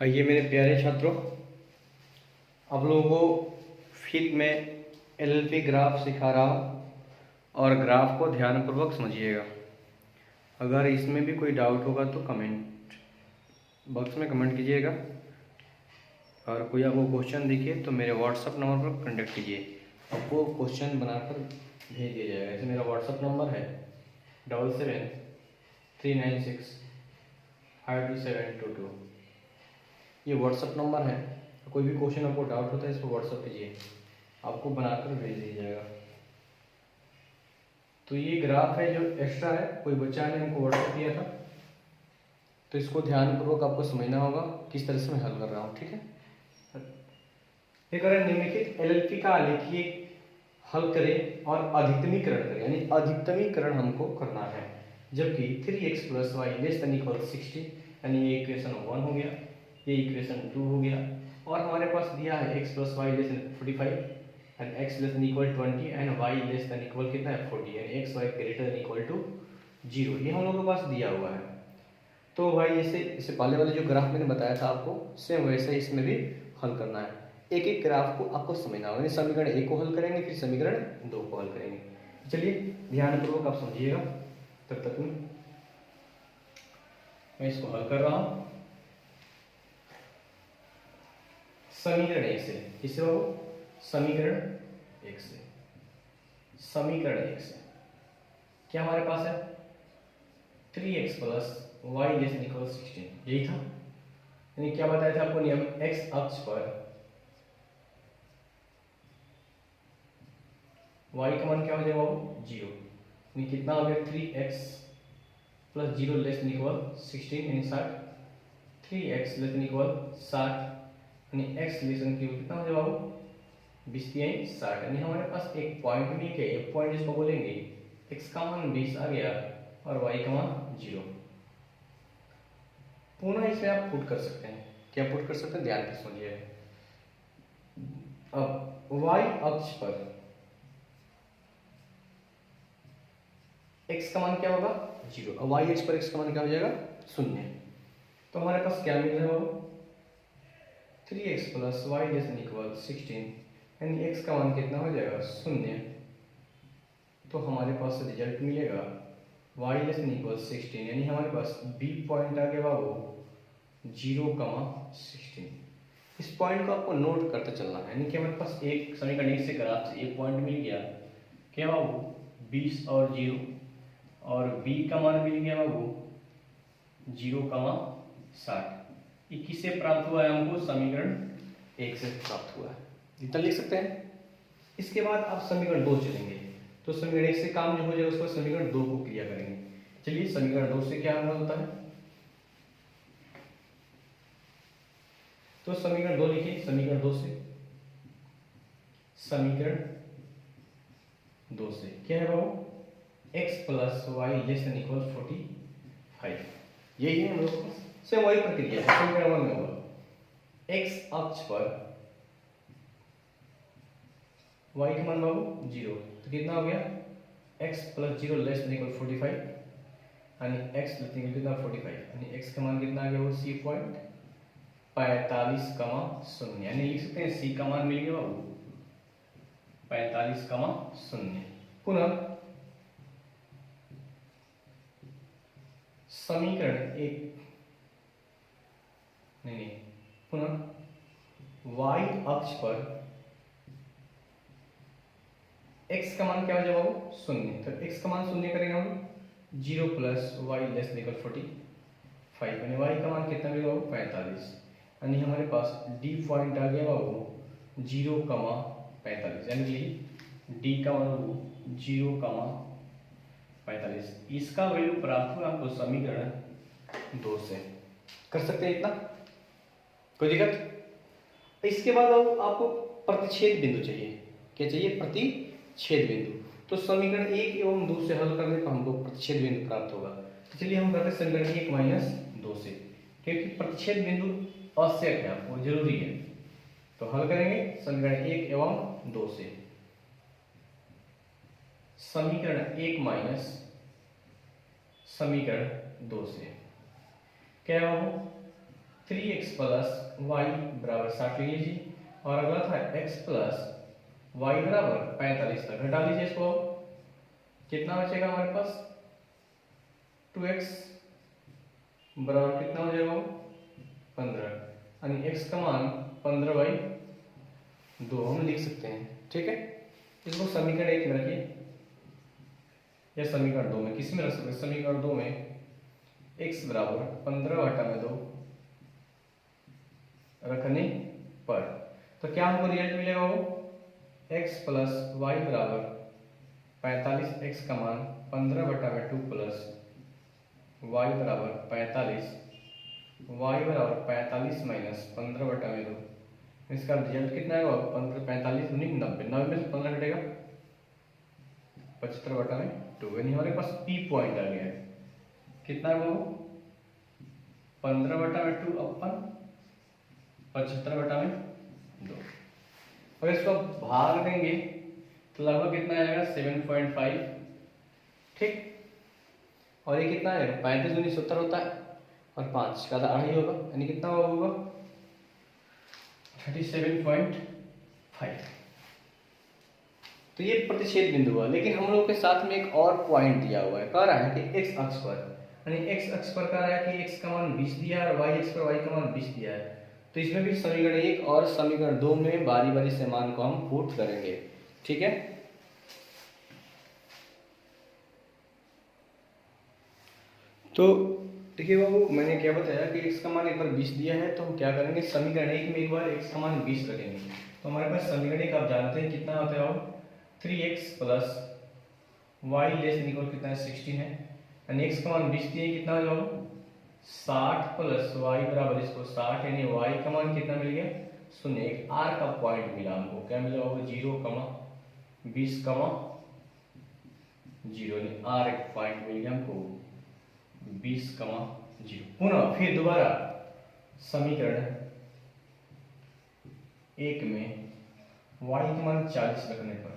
आइए मेरे प्यारे छात्रों, आप लोगों को फिर मैं एलएलपी ग्राफ सिखा रहा हूँ और ग्राफ को ध्यानपूर्वक समझिएगा। अगर इसमें भी कोई डाउट होगा तो कमेंट बॉक्स में कमेंट कीजिएगा और कोई आपको क्वेश्चन दिखे तो मेरे व्हाट्सअप नंबर पर कॉन्टेक्ट कीजिए, आपको क्वेश्चन बनाकर भेज दिया जाएगा। जैसे मेरा व्हाट्सअप नंबर है 7739652722। ये व्हाट्सअप नंबर है। कोई भी क्वेश्चन आपको डाउट होता है इस पर व्हाट्सअप कीजिए, आपको बनाकर भेज दिया जाएगा। तो ये ग्राफ है जो एक्स्ट्रा है, कोई बच्चा ने हमको व्हाट्सअप किया था, तो इसको ध्यानपूर्वक आपको समझना होगा किस तरह से मैं हल कर रहा हूँ। ठीक है, निम्नलिखित एलएलपी का आलेखीय हल करें और अधिकतमीकरण करें, यानी अधिकतमीकरण हमको करना है। जबकि 3x + y ≤ 60, यानी ये इक्वेशन 1 हो गया, ये इक्वेशन 2 हो गया, और हमारे पास दिया है x + y ≤ 45 and x <= 20 and y <= कितना है 40, यानी x y > 0। ये हम लोगों के पास दिया हुआ है। तो भाई जैसे इससे पहले वाले जो ग्राफ मैंने बताया था आपको, सेम वैसे ही इसमें भी हल करना है। एक एक ग्राफ को आपको समझना होगा। समीकरण 1 को हल करेंगे, फिर समीकरण 2 को हल करेंगे। चलिए ध्यानपूर्वक आप समझिएगा। तब तक मैं इसको हल कर रहा हूं। समीकरण 1 से किससे हो? समीकरण 1 से। समीकरण 1 से क्या हमारे पास है? 3x + y ≤ 16, यही था। यानी क्या बताया था आपको नियम? x अक्ष पर y का मान क्या हो जाएगा? 0। यानी कितना हो गया? 3x + 0 <= 16, यानी 60। 3x <= 60, यानी x कितना हो जाएगा? 20 × 60, यानी हमारे पास एक पॉइंट भी है। एक पॉइंट जिसको बोलेंगे x का मान 20 आ गया और y का मान 0। पुनः इसमें आप पुट कर सकते हैं। क्या पुट कर सकते हैं? ध्यान से सुनिए। अब y अक्ष पर x का मान क्या होगा? 0। अब y अक्ष पर x का मान क्या हो जाएगा? 0। तो हमारे पास क्या मिल रहा है? 3x + y ≤ 16, यानी x का मान कितना हो जाएगा? 0। तो हमारे पास रिजल्ट मिलेगा y <= 16, यानी हमारे पास b पॉइंट आ गया बाबू 0,16। इस पॉइंट को आपको नोट करते चलना है। यानी कि हमारे पास एक समीकरण 1 से ग्राफ से एक पॉइंट मिल गया, क्या बाबू? 20 और 0, और b का मान मिल गया बाबू 0,60। ये किससे प्राप्त हुआ है? हमको समीकरण 1 से प्राप्त हुआ है। इतना लिख सकते हैं। इसके बाद आप समीकरण 2 चलेंगे, तो समीकरण 1 से काम जो हो जाएगा उसको समीकरण 2 को क्रिया करेंगे। चलिए समीकरण 2 से क्या हल होता है? तो समीकरण 2 लिखिए। समीकरण 2 से, समीकरण 2 से क्या है बाबू? x + y ≤ 45। यही है हम लोग का सेम वही प्रक्रिया है। समीकरण 1 में होगा x अक्ष पर y का मान बाबू 0, तो कितना हो गया? x + 0 <= 45, यानी x कितना 45, यानी x का मान कितना आ गया? वो c पॉइंट 45,0, यानी लिख सकते हैं c का मान मिल गया बाबू 45,0। पुनः समीकरण 1 नहीं, पुनः y अक्ष पर x का मान क्या हो जाएगा? 0। तो x का मान 0 करेंगे हम 0 + y <= 45, यानी y का मान कितना मिलेगा? 45, यानी हमारे पास d पॉइंट आ गया बाबू 0,45, यानी कि d का मान 0,45। इसका वैल्यू प्राप्त हुआ आपको समीकरण 2 से। कर सकते हैं इतना? कोई दिक्कत? इसके बाद आपको प्रतिच्छेद बिंदु चाहिए। क्या चाहिए? प्रतिच्छेद बिंदु। तो समीकरण 1 एवं 2 से हल करने पर हमको प्रतिच्छेद बिंदु प्राप्त होगा। तो चलिए हम करते हैं समीकरण 1 - 2 से, क्योंकि प्रतिच्छेद बिंदु आवश्यक है, आपको जरूरी है। तो हल करेंगे समीकरण 1 एवं 2 से। समीकरण 1 - समीकरण 2 से क्या है? 3x प्लस वाई बराबर 60 ले लीजिए, और अगला था x प्लस वाई बराबर 45 तक घटा लीजिए इसको। कितना बचेगा हमारे पास 2x बराबर कितना हो जाएगा 15, यानी x का मान 15/2 हम लिख सकते हैं। ठीक है, इसको समीकरण 1 में रखिए या समीकरण 2 में, किसी में रख सकते हैं। समीकरण 2 में x बराबर 15/2 रखने पर तो क्या हमको रिजल्ट मिलेगा वो x प्लस वाई बराबर 45, x का मान 15/2 प्लस y बराबर 45, y बराबर 45 माइनस 15/2, इसका रिजल्ट कितना है 45 19 90, 90 में से 15 घटेगा 75/2, यानी हमारे पास p पॉइंट आ गया है। कितना है वो 15/2 अपन 75/2। और इसको भाग देंगे तो लगभग कितना आएगा 7.5। ठीक, और ये कितना आएगा 35 19 70 होता है, और 5 का आधा ही होगा, यानी कितना होगा 37.5। तो ये प्रतिच्छेद बिंदु हुआ। लेकिन हम लोग के साथ में एक और पॉइंट दिया हुआ है, कह रहा है कि x अक्ष पर, यानी x अक्ष पर कह रहा है कि x का मान 20 दिया है और y अक्ष पर y का मान 20 दिया है। तो इसमें भी समीकरण 1 और समीकरण 2 में बारी बारी से मान को हम पुट करेंगे। ठीक है, तो देखिए बाबू, मैंने क्या बताया कि x का मान एक बार 20 दिया है, तो हम क्या करेंगे समीकरण 1 में एक बार x का मान 20 रखेंगे। तो हमारे पास समीकरण 1 आप जानते हैं कितना होता है 3x plus Y less than equal कितना है 16 है, यानी x का मान 20 दिए कितना हो जाएगा 60 प्लस y बराबर इसको 60, यानी y का मान कितना मिल गया 0। एक r का पॉइंट मिला हमको, क्या मिला होगा 0,20,0, यानी r एक पॉइंट मिल गया हमको 20,0। पुनः फिर दोबारा समीकरण 1 में y का मान 40 रखने पर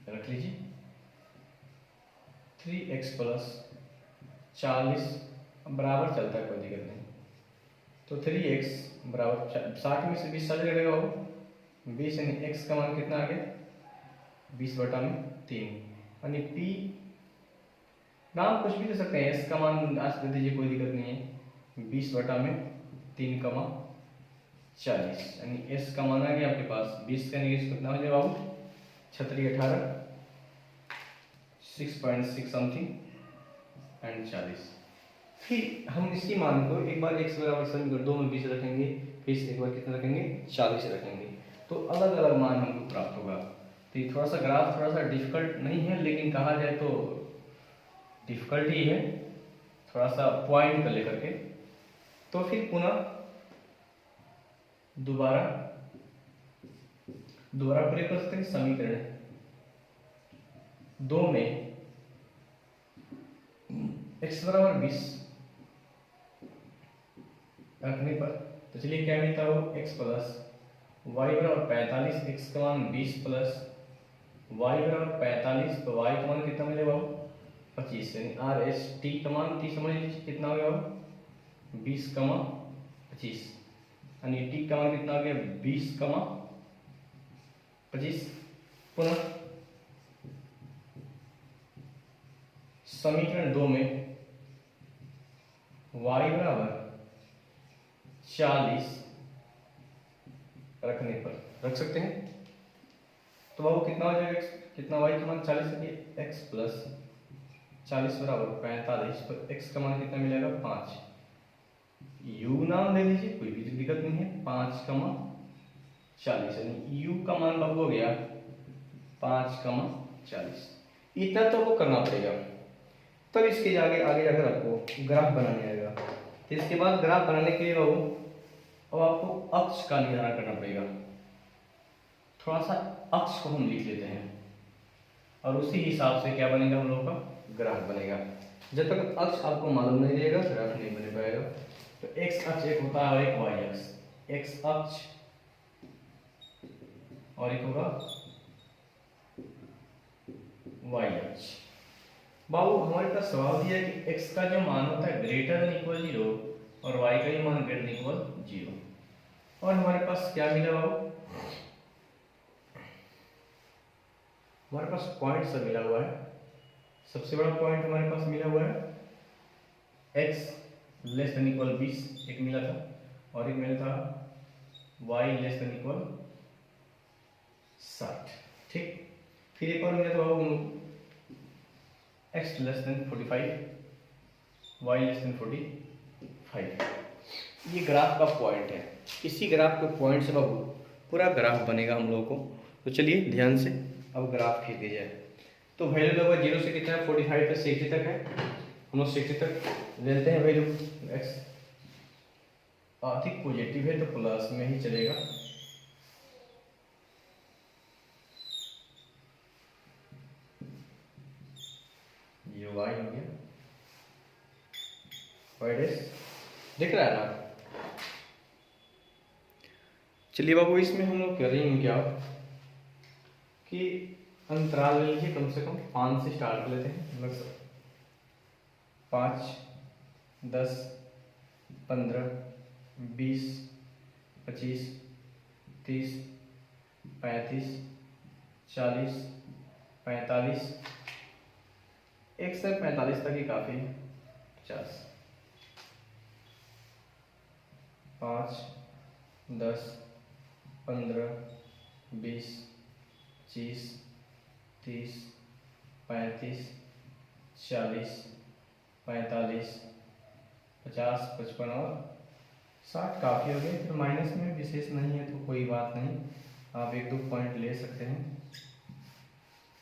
रख लीजिए 3x प्लस 40 बराबर चलता है, कोई दिक्कत नहीं। तो 3x बराबर 60 में से 20 साल करेगा वो 20, यानी x का मान कितना आ गया 20/3, यानी p नाम कुछ भी दे सकते हैं, s का मान आज दे दीजिए कोई दिक्कत नहीं है 20/3,40, यानी s का मान आ गया आपके पास 20 का निगेटिव कितना हो जाएगा बाबू 18 6.6 समथिंग एंड 40। फिर हम इसी मान को एक बार x बराबर समीकरण 2 में 20 रखेंगे, फिर एक बार कितना रखेंगे 40 रखेंगे, तो अलग अलग मान हमको प्राप्त होगा। तो ये थोड़ा सा ग्राफ थोड़ा सा डिफिकल्ट नहीं है, लेकिन कहा जाए तो डिफिकल्ट ही है थोड़ा सा पॉइंट को लेकर के। तो फिर पुनः दोबारा प्रयोग कर सकते हैं समीकरण 2 में x बराबर 20 रखने पर, तो चलिए क्या मिलता है x प्लस वाई बराबर 45, x का मान 20 प्लस वाई बराबर 45, तो y का मान कितना मिलेगा 25, यानी आर एस टी का मान टी समझ लीजिए कितना हो गया 20,25, यानी टी का मान कितना हो गया 20,25। पुनः समीकरण 2 में y बराबर 40 रखने पर रख सकते हैं, तो बाबू कितना हो जाएगा कितना y का मान 40 है x प्लस 40 बराबर 45, तो x का मान कितना मिलेगा 5, u नाम दे दीजिए कोई भी दिक्कत नहीं है 5,40, यानी u का मान बाबू हो गया 5,40। इतना तो वो करना पड़ेगा, तब इसके आगे जाकर आपको ग्राफ बनाने आएगा। तो इसके बाद ग्राफ बनाने के लिए बाबू अब आपको अक्ष का निर्धारण करना पड़ेगा। थोड़ा सा अक्ष को हम लिख लेते हैं और उसी हिसाब से क्या बनेगा हम लोगों का ग्राफ बनेगा। जब तक अक्ष आपको मालूम नहीं रहेगा ग्राफ नहीं बन पाएगा। तो x अक्ष एक होता है और एक y अक्ष, x अक्ष और एक होगा y अक्ष। बाबू हमारे पास सवाल दिया है कि x का जो मान होता है ग्रेटर देन इक्वल 0 और y का जो मान ग्रेटर देन इक्वल 0, और हमारे पास क्या मिला बाबू, हमारे पास पॉइंट सब मिला हुआ है। सबसे बड़ा पॉइंट हमारे पास मिला हुआ है x लेस देन इक्वल 20 एक मिला था, और एक मिला था y लेस देन इक्वल 60। ठीक, फिर एक और मिला था बाबू x less than 45 y less than 45। ये ग्राफ का पॉइंट है, इसी ग्राफ के पॉइंट से बाबू पूरा ग्राफ बनेगा हम लोगों को। तो चलिए ध्यान से अब ग्राफ खींच दिया जाए। तो वैल्यू लगभग 0 से कितना है 45 तक 60 तक है, हम लोग 60 तक लेते हैं वैल्यू। x अधिक पॉजिटिव है तो प्लस में ही चलेगा, ये y हो गया, y डैश दिख रहा है ना। चलिए बाबू इसमें हम लोग करेंगे क्या कि अंतराल ले लीजिए, कम से कम 5 से स्टार्ट कर लेते हैं, लगभग 5, 10, 15, 20, 25, 30, 35, 40, 45, 1 से 45 तक ही काफ़ी है, 50, 5, 10, 15, 20, 25, 30, 35, 40, 45, 50, 55 और 60 काफ़ी हो गए। फिर माइनस में विशेष नहीं है तो कोई बात नहीं, आप 1-2 पॉइंट ले सकते हैं।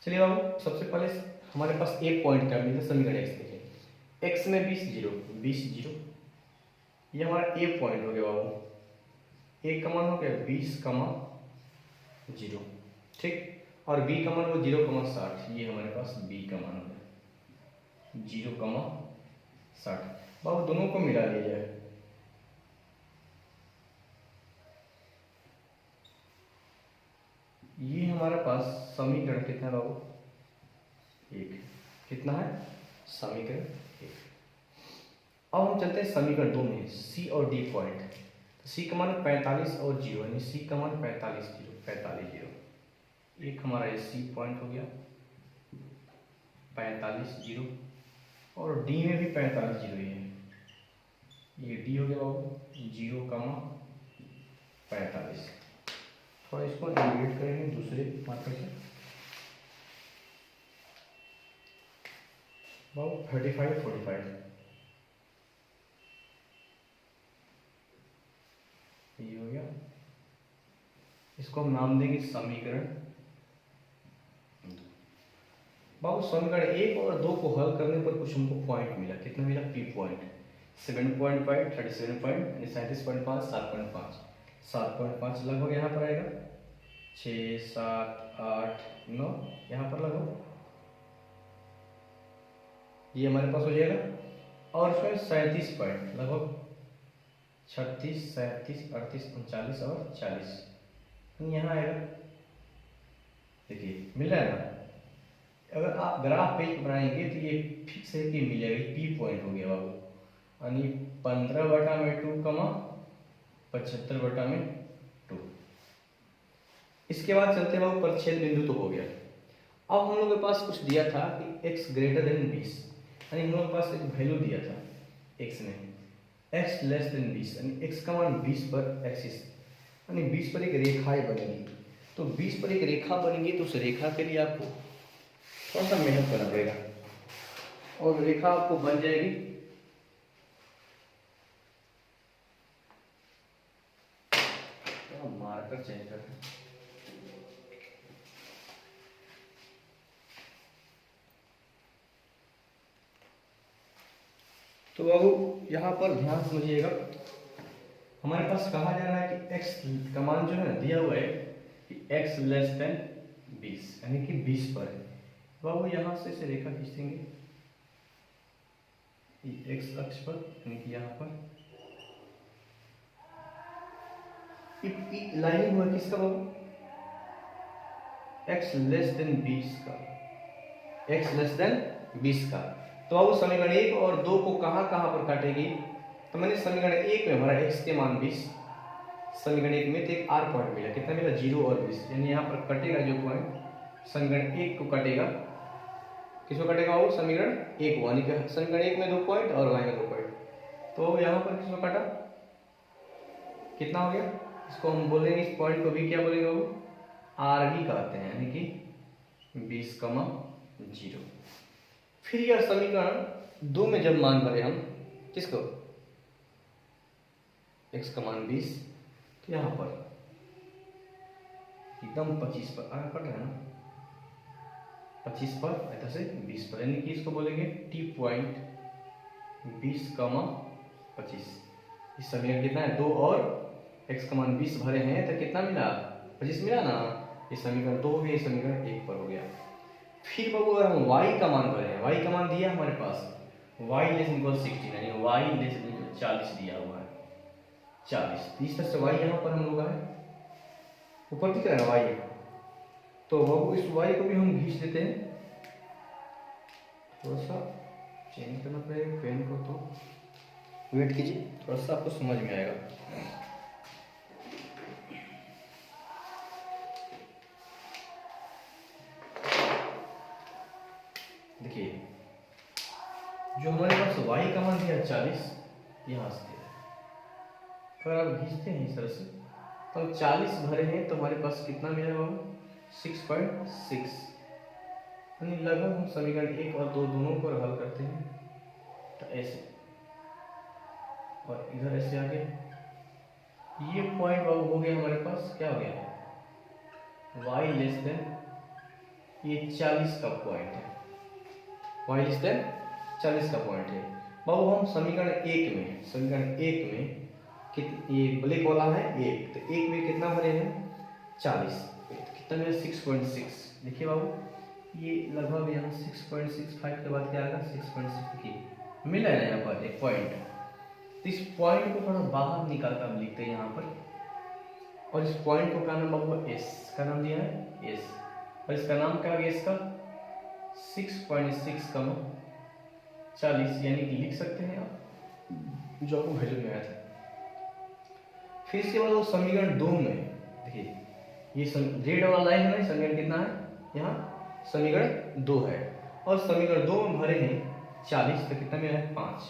चलिए बाबू सबसे पहले हमारे पास एक पॉइंट का मिला समीकरण x देखिए, x में 20 0 20 0, ये हमारा ए पॉइंट हो गया बाबू, ए का मान हो गया 20, 0, ठीक, और b का मान वो 0, 60, ये हमारे पास b का मान हो गया 0, 60। बाबू दोनों को मिला लिया जाए, ये हमारे पास समीकरण कितना है बाबू, 1, कितना है समीकरण 1। अब हम चलते हैं समीकरण 2 में, c और d पॉइंट। तो c का मान 45 और 0, यानी c का मान 45 0, एक हमारा ये c पॉइंट हो गया 45 0, और d में भी 45 0 ही है, ये d हो गया बाबू 0, 45। थोड़ा इसको इंटीग्रेट करेंगे दूसरे मार्कर से बाबू 35 45, ये हो गया, इसको हम नाम देंगे समीकरण। बाबू समीकरण 1 और 2 को हल करने पर कुछ हमको पॉइंट मिला, कितना मिला p पॉइंट 7.5, 37 पॉइंट, 37.5, 7.5, 7.5 लगभग यहाँ पर आएगा, 6, 7, 8, 9 यहाँ पर लगभग ये हमारे पास हो जाएगा। और उसमें 37 पॉइंट लगभग 36, 37, 38, 39 और 40 यहाँ आएगा। देखिए मिल रहा है ना, अगर आप ग्राफ पेज बनाएंगे तो ये फिक्स है कि मिलेगा, पी पॉइंट हो गया बाबू, यानी 15/2, 75/2। इसके बाद चलते हैं बाबू परिच्छेद बिंदु तो हो गया। अब हम लोग के पास कुछ दिया था कि x ग्रेटर देन 20, यानी हम लोग के पास एक वैल्यू दिया था x में, x लेस देन 20, यानी x का मान 20 पर एक्सिस, यानी 20 पर एक रेखाएं बनेगी। तो 20 पर एक रेखा बनेगी तो उस रेखा के लिए आपको थोड़ा सा मेहनत करना पड़ेगा, और रेखा आपको बन जाएगी मार्कर चेंज करते हैं। तो बाबू यहाँ पर ध्यान समझिएगा, हमारे पास कहा जा रहा है कि x का मान जो है दिया हुआ है कि x लेस देन 20, यानी कि 20 पर है। बाबू यहाँ से इसे रेखा खींच देंगे x अक्ष पर, यानी कि यहाँ पर लाइन हुआ किसका बाबू, x लेस देन 20 का, x लेस देन 20 का। तो अब समीकरण 1 और 2 को कहाँ पर काटेगी, तो मैंने समीकरण 1 में हमारा x के मान 20, समीकरण 1 में तो एक r पॉइंट मिला, कितना मिला 0 और 20, यानी यहाँ पर कटेगा जो पॉइंट समीकरण 1 को कटेगा, किसको कटेगा वो समीकरण 1 यानी कि समीकरण 1 में 2 पॉइंट और y में 2 पॉइंट, तो यहाँ पर किसको काटा, कितना हो गया, इसको हम बोलेंगे इस पॉइंट को भी क्या बोलेंगे वो आर भी कहते हैं, यानी कि 20,0। फिर यह समीकरण 2 में जब मान भरे हम किसको x का मान 20, तो यहाँ पर एकदम 25 पर आगे पड़ रहा है ना, 25 पर ऐसा से 20 पर, यानी कि इसको बोलेंगे t पॉइंट 20,25। इस समीकरण कितना है 2 और x का मान 20 भरे हैं तो कितना मिला 25 मिला ना, ये समीकरण 2 हो गया, ये समीकरण 1 पर हो गया। फिर बाबू अगर हम y का मान भरे हैं, y का मान दिया हमारे पास y = 60, यानी y = 40 दिया हुआ है 40, इस तरह से y यहाँ पर हम लोग है ऊपर दिख रहा है y, तो बाबू इस y को भी हम खींच देते हैं, थोड़ा सा चेंज करना पड़ेगा पेन को, तो वेट कीजिए थोड़ा सा आपको समझ में आएगा। देखिए जो हमारे पास y का मान दिया 40, यहाँ से अगर आप खींचते हैं इस तरह से तो 40 भरे हैं, तो हमारे पास कितना मिलेगा 6.6, यानी लगभग हम समीकरण 1 और 2 दोनों को हल करते हैं तो ऐसे, और इधर ऐसे आगे ये पॉइंट हो गया हमारे पास, क्या हो गया y ये 40 का पॉइंट है, y 40 का पॉइंट है। बाबू हम समीकरण 1 में ये ब्लैक वाला है 1, तो 1 में कितना भरे हैं 40, तो कितना मिला 6.6। देखिए बाबू ये लगभग यहाँ 6.65 के बाद क्या आएगा 6.6 की मिला है यहाँ पर एक पॉइंट, तो इस पॉइंट को थोड़ा बाहर निकाल कर हम लिखते हैं यहाँ पर, और इस पॉइंट को क्या नाम बाबू एस का नाम दिया है एस, और इसका नाम क्या है इसका 6.6 कम 40, यानी कि लिख सकते हैं आप जो आपको वैल्यू में आया था। फिर इसके बाद वो समीकरण 2 में देखिए ये रेड वाला लाइन है ना, समीकरण कितना है यहाँ समीकरण 2 है, और समीकरण 2 में भरे हैं 40, तो कितना मिला है 5।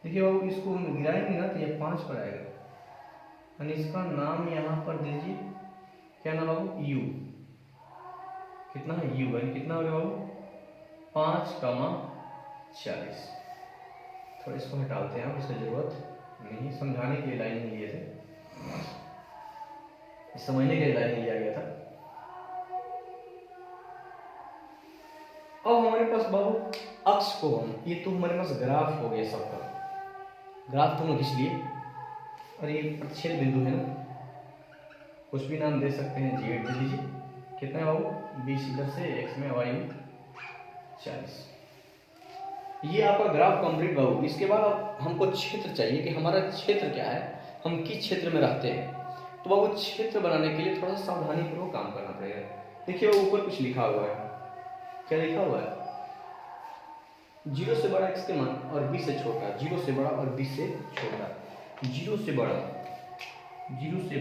देखिए वो इसको गिराएंगे ना तो ये 5 पर आएगा, यानी इसका नाम यहाँ पर दीजिए क्या नाम बाबू u, कितना है u, यानी कितना हो गया बाबू 5,40। थोड़ा इसको हटाते हैं आप, इसकी जरूरत नहीं, समझाने के लिए लाइन लिए थे, समझने के लिए लाइन लिया गया था। अब हमारे पास बाबू अक्ष को हम, ये तो हमारे पास ग्राफ हो गया सबका, ग्राफ तो हम खींच लिए, और ये प्रतिच्छेद बिंदु है ना, कुछ भी नाम दे सकते हैं, जेड दे दीजिए, कितना है बाबू 20 इधर से x में y में 40। ये आपका ग्राफ कंप्लीट बाबू। इसके बाद अब हमको क्षेत्र चाहिए कि हमारा क्षेत्र क्या है, हम किस क्षेत्र में रहते हैं, तो बाबू क्षेत्र बनाने के लिए थोड़ा सावधानी पूर्वक काम करना पड़ेगा। देखिए वो ऊपर कुछ लिखा हुआ है, क्या लिखा हुआ है 0 से बड़ा x के मान और 20 से छोटा, 0 से बड़ा और 20 से छोटा, 0 से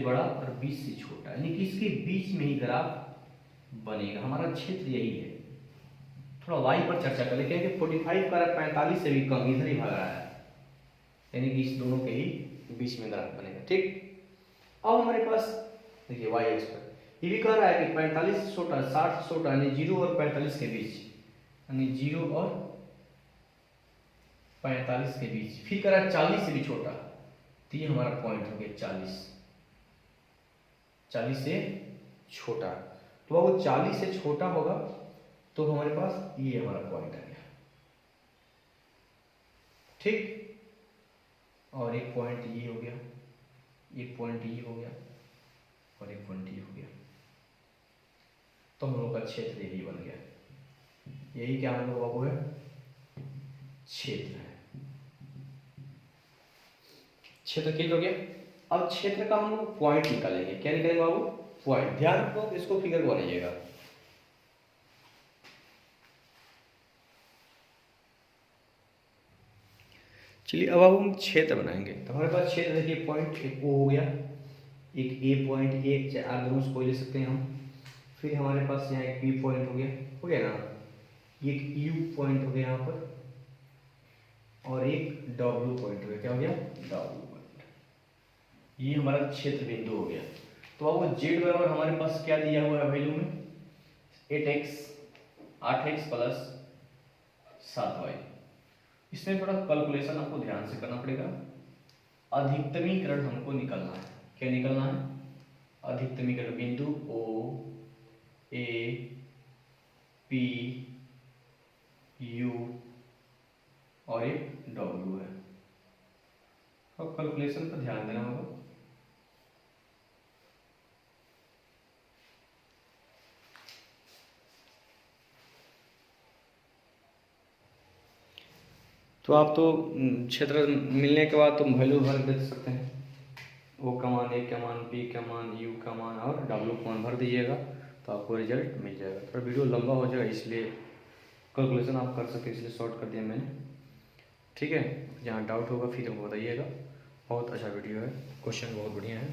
बड़ा और 20 से छोटा, यानी कि इसके बीच में ही ग्राफ बनेगा। हमारा क्षेत्र यही है। थोड़ा y पर चर्चा कर लेते हैं कि 45 का 45 से भी कम इधर ही भाग रहा है, यानी कि इस दोनों के ही बीच में ग्राफ बनेगा। ठीक, अब हमारे पास देखिए y एक्स पर ये भी कह रहा है कि 45 से छोटा, 60 से छोटा, यानी 0 और 45 के बीच, यानी 0 और 45 के बीच। फिर कह रहा है 40 से भी छोटा, तो ये हमारा पॉइंट हो गया 40 से छोटा। तो अब वो 40 से छोटा होगा तो हमारे पास ये हमारा पॉइंट आ गया। ठीक, और एक पॉइंट ये हो गया, एक पॉइंट ये हो गया, और एक पॉइंट ये हो गया, तो हम लोग का क्षेत्र यही बन गया। यही क्या हम लोग बाबू है क्षेत्र है। क्षेत्र क्लियर हो गया। अब क्षेत्र का हम लोग पॉइंट निकालेंगे। क्या निकालेंगे बाबू पॉइंट। ध्यान रखो, इसको फिगर बनाइएगा। चलिए अब हम क्षेत्र बनाएंगे। तो हमारे पास क्षेत्र देखिए पॉइंट एक ओ हो गया, एक ए पॉइंट, एक आर दोनों से कोई ले सकते हैं हम। फिर हमारे पास यहाँ एक बी पॉइंट हो गया ना, एक यू पॉइंट हो गया यहाँ पर, और एक डब्ल्यू पॉइंट हो गया। क्या हो गया? W point. ये हमारा क्षेत्र बिंदु हो गया। तो अब वो जेड बराबर हमारे पास क्या दिया हुआ है वैल्यू में? 8x plus 7y। इसमें थोड़ा कैलकुलेशन आपको ध्यान से करना पड़ेगा। अधिकतमीकरण हमको निकालना है। क्या निकालना है? अधिकतमीकरण बिंदु ओ ए पी यू और एक डब्ल्यू है। अब कैलकुलेशन पर ध्यान देना होगा। तो आप तो क्षेत्र मिलने के बाद तुम वैल्यू भर दे सकते हैं। ओ का मान, ए का मान, पी का मान, यू का मान और डब्ल्यू का मान भर दीजिएगा तो आपको रिजल्ट मिल जाएगा। थोड़ा वीडियो लंबा हो जाएगा इसलिए कैलकुलेशन आप कर सके इसलिए शॉर्ट कर दिया मैंने। ठीक है, जहाँ डाउट होगा फिर हमको बताइएगा। बहुत अच्छा वीडियो है, क्वेश्चन बहुत बढ़िया है।